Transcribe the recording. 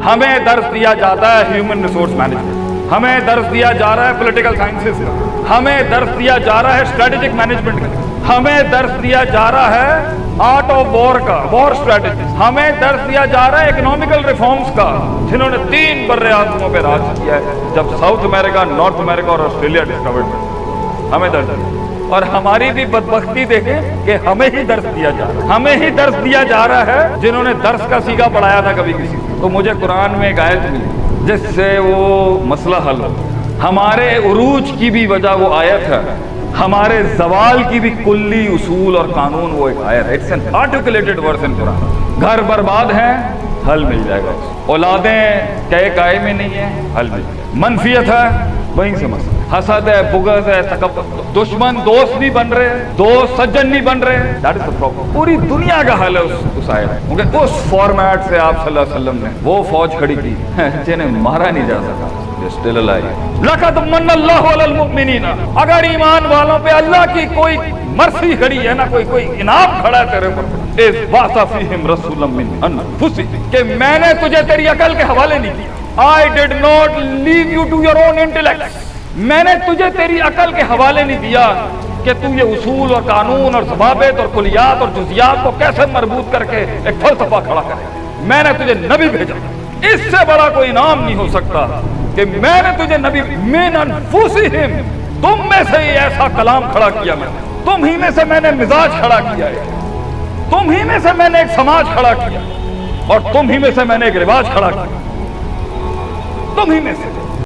ہمیں درس دیا جاتا ہے ہیومن ریسورس مینجمنٹ، ہمیں درس دیا جا رہا ہے پولیٹیکل سائنسز کا، ہمیں درس دیا جا رہا ہے اسٹریٹجک مینجمنٹ کا، ہمیں درس دیا جا رہا ہے آرٹ آف وار کا، وار اسٹریٹجی، ہمیں درس دیا جا رہا ہے اکنامیکل ریفارمز کا، جنہوں نے 3 بر اعظموں پہ راج کیا ہے جب ساؤتھ امریکہ، نارتھ امریکہ اور آسٹریلیا ڈسکورڈ، ہمیں درس دیا۔ اور ہماری بھی بدبختی دیکھیں کہ ہمیں ہی درس دیا جا رہا ہے، ہمیں ہی درس دیا جا رہا ہے جنہوں نے درس کا سیگا پڑھایا تھا کبھی کسی کو۔ تو مجھے قرآن میں ایک آیت ملی جس سے وہ مسئلہ حل ہو۔ ہمارے عروج کی بھی وجہ وہ آیت ہے، ہمارے زوال کی بھی کلی اصول اور قانون وہ ایک آیت ہے۔ اٹس این آرٹیکولیٹڈ ورس ان قرآن۔ گھر برباد ہیں، حل مل جائے گا۔ اولادیں کئے کائے میں نہیں ہیں، حل مل جائے گا۔ منفیت ہے، وہیں سے مسئلہ۔ حسد ہے، بغض ہے، تکبر، دشمن دوست نہیں بن رہے، دوست سجن نہیں بن رہے، دیٹ از the problem۔ پوری دنیا کا حل ہے اس آیت میں، کیونکہ اس فارمیٹ سے آپ صلی اللہ علیہ وسلم نے وہ فوج کھڑی کی جنہیں مارا نہیں جا سکا، still alive۔ لَقَدْ مَنَّ اللَّهُ عَلَى الْمُؤْمِنِينَ، اگر ایمان والوں پہ اللہ کی کوئی مرسی کھڑی ہے نا، کوئی انعام کھڑا ہے تیرے پر، اِذْ بَعَثَ فِيهِمْ رَسُولًا مِّنْ أَنفُسِهِمْ، کہ میں نے تجھے تیری عقل کے حوالے نہیں کیا۔ I did not leave you to your own intellect، میں نے تجھے تیری عقل کے حوالے نہیں دیا کہ تو یہ اصول اور قانون اور ضوابط اور کلیات اور جزیات کو کیسے مربوط کر کے ایک فلسفہ کھڑا کرے۔ میں نے تجھے نبی بھیجا، اس سے بڑا کوئی انعام نہیں ہو سکتا کہ میں نے تجھے نبی من انفسہم، تم میں سے ہی ایسا کلام کھڑا کیا، میں تم ہی میں سے میں نے مزاج کھڑا کیا ہے، تم ہی میں سے میں نے ایک سماج کھڑا کیا، اور تم ہی میں سے میں نے ایک رواج کھڑا کیا، تم ہی میں سے۔